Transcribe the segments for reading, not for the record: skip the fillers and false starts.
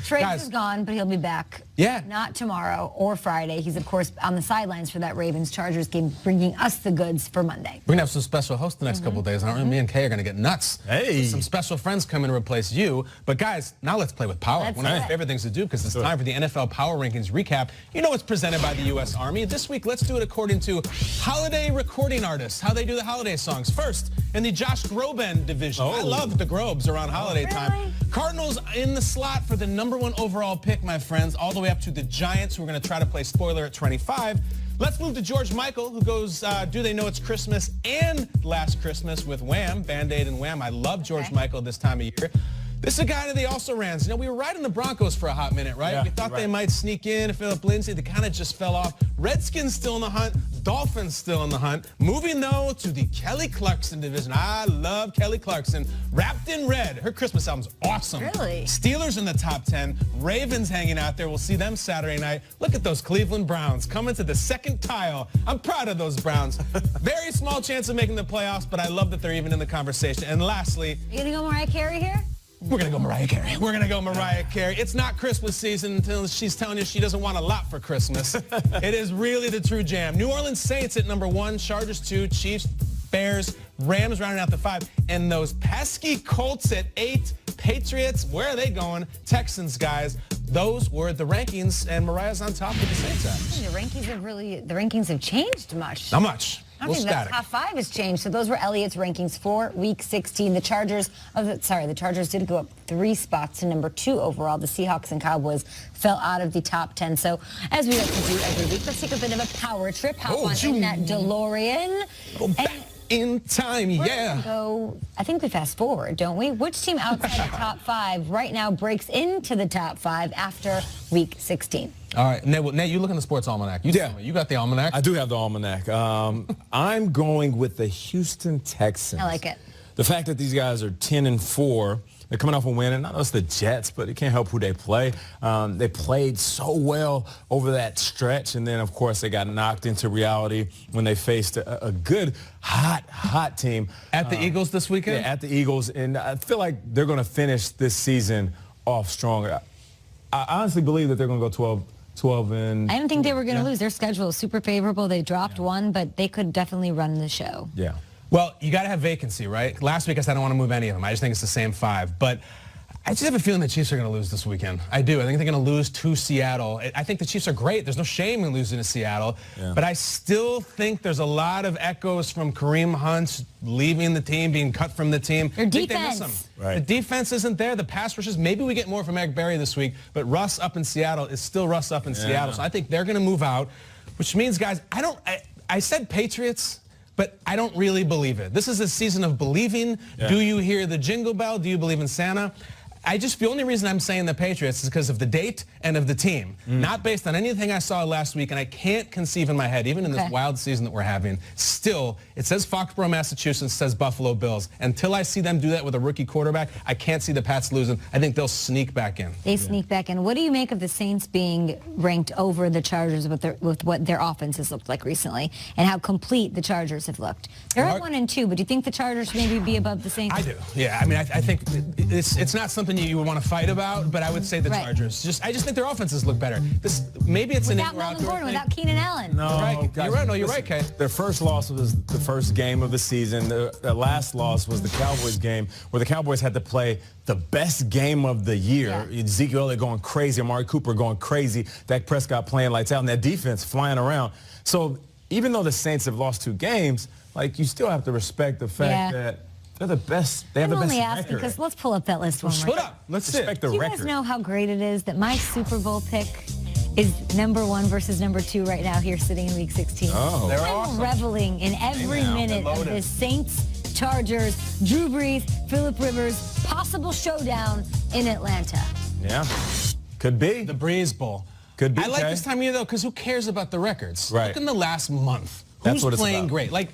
Trey's is gone, but he'll be back. Yeah. Not tomorrow or Friday. He's, of course, on the sidelines for that Ravens-Chargers game, bringing us the goods for Monday. We're going to have some special hosts the next couple of days. Me and Kay are going to get nuts. Hey. Some special friends come in to replace you. But, guys, now let's play with power. One of my favorite things to do because it's time for the NFL Power Rankings recap. You know it's presented by the U.S. Army. This week, let's do it according to holiday recording artists, how they do the holiday songs. First, in the Josh Groban division. I love the Grobes around holiday time. Cardinals in the slot for the #1 overall pick, my friends, all the way up to the Giants, who are going to try to play spoiler at 25. Let's move to George Michael, who goes, Do They Know It's Christmas and Last Christmas with Wham, Band-Aid and Wham. I love George Michael this time of year. This is a guy that they also ran. You know, we were riding the Broncos for a hot minute, right? Yeah, we thought they might sneak in. Philip Lindsay, they kind of just fell off. Redskins still in the hunt. Dolphins still in the hunt. Moving, though, to the Kelly Clarkson division. I love Kelly Clarkson. Wrapped in Red. Her Christmas album's awesome. Really? Steelers in the top 10. Ravens hanging out there. We'll see them Saturday night. Look at those Cleveland Browns coming to the second tile. I'm proud of those Browns. Very small chance of making the playoffs, but I love that they're even in the conversation. And lastly, You gonna go Mariah Carey here? we're going to go Mariah Carey. We're going to go Mariah Carey. It's not Christmas season until she's telling you she doesn't want a lot for Christmas. It is really the true jam. New Orleans Saints at #1, Chargers 2, Chiefs, Bears, Rams rounding out the 5, and those pesky Colts at 8, Patriots, where are they going? Texans, guys. Those were the rankings, and Mariah's on top of the Saints average. The rankings have changed much. Not much. I don't think that top 5 has changed. So those were Elliott's rankings for Week 16. The Chargers did go up 3 spots to #2 overall. The Seahawks and Cowboys fell out of the top 10. So as we like to do every week, let's take a bit of a power trip. Hop on in that DeLorean. Go back in time, yeah. So I think we fast forward, don't we? Which team outside the top 5 right now breaks into the top 5 after Week 16? All right, Nate, you look in the Sports Almanac. You tell me. You got the Almanac? I do have the Almanac. I'm going with the Houston Texans. I like it. The fact that these guys are 10-4, they're coming off a win, and I know it's the Jets, but it can't help who they play. They played so well over that stretch, and then, of course, they got knocked into reality when they faced a good, hot team. At the Eagles this weekend? Yeah, at the Eagles, and I feel like they're going to finish this season off stronger. I honestly believe that they're going to go 12 and... I didn't think they were going to lose. Their schedule is super favorable. They dropped one, but they could definitely run the show. Yeah. Well, you got to have vacancy, right? Last week I said I don't want to move any of them. I just think it's the same 5. But I just have a feeling the Chiefs are going to lose this weekend. I do. I think they're going to lose to Seattle. I think the Chiefs are great. There's no shame in losing to Seattle. Yeah. But I still think there's a lot of echoes from Kareem Hunt leaving the team, being cut from the team. Their defense. They miss him. Right. The defense isn't there. The pass rushes, maybe we get more from Eric Berry this week. But Russ up in Seattle is still Russ up in Seattle. So I think they're going to move out, which means, guys, I said Patriots, but I don't really believe it. This is a season of believing. Yeah. Do you hear the jingle bell? Do you believe in Santa? The only reason I'm saying the Patriots is because of the date and of the team, not based on anything I saw last week, and I can't conceive in my head, even in this wild season that we're having, still, it says Foxborough, Massachusetts, says Buffalo Bills. Until I see them do that with a rookie quarterback, I can't see the Pats losing. I think they'll sneak back in. They sneak back in. What do you make of the Saints being ranked over the Chargers with what their offense has looked like recently, and how complete the Chargers have looked? They're at 1-2, but do you think the Chargers should maybe be above the Saints? I do, yeah. I mean, I think it's not something you would want to fight about, but I would say the Chargers. I just think their offenses look better. Maybe it's without Melvin Gordon, without Keenan Allen. No, you're right, Kay. Their first loss was the first game of the season. The last loss was the Cowboys game, where the Cowboys had to play the best game of the year. Yeah. Ezekiel Elliott going crazy, Amari Cooper going crazy, Dak Prescott playing lights out, and that defense flying around. So even though the Saints have lost 2 games, like, you still have to respect the fact that they're the best. They have the best record. I'm only asking because let's pull up that list one more time. Split up. Let's respect the record. Do you guys know how great it is that my Super Bowl pick is #1 versus #2 right now here sitting in Week 16? Oh, they're I'm awesome. reveling in every minute of this Saints, Chargers, Drew Brees, Phillip Rivers possible showdown in Atlanta. Yeah, could be. The Breeze Bowl. Could be. I like this time of year, though, because who cares about the records? Right. Look in the last month. That's Who's what it's playing about. great? Like,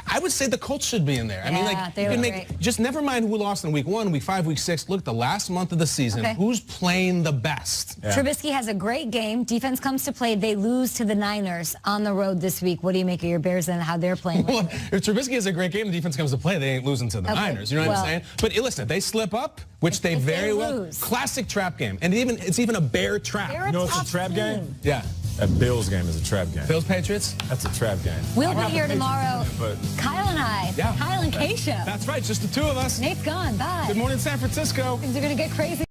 I would say the Colts should be in there. I mean, like, they you were can great. just never mind who lost in week 1, week 5, week 6. Look, the last month of the season, Okay. who's playing the best? Yeah. Trubisky has a great game. Defense comes to play. They lose to the Niners on the road this week. What do you make of your Bears and how they're playing? Well, if Trubisky has a great game, the defense comes to play, they ain't losing to the Okay, Niners. You know what well- I'm saying? But listen, if they slip up, which they If they very well, lose. classic trap game. And it's even a bear trap. They're You know what's tough a trap team. game? Yeah. That Bills game is a trap game. Bills Patriots? That's a trap game. We'll I be got the here Patriots tomorrow. winning, but Kyle and I. Yeah. Kyle and Keisha. That's right, just the two of us. Nate's gone. Bye. Good morning, San Francisco. Things are going to get crazy.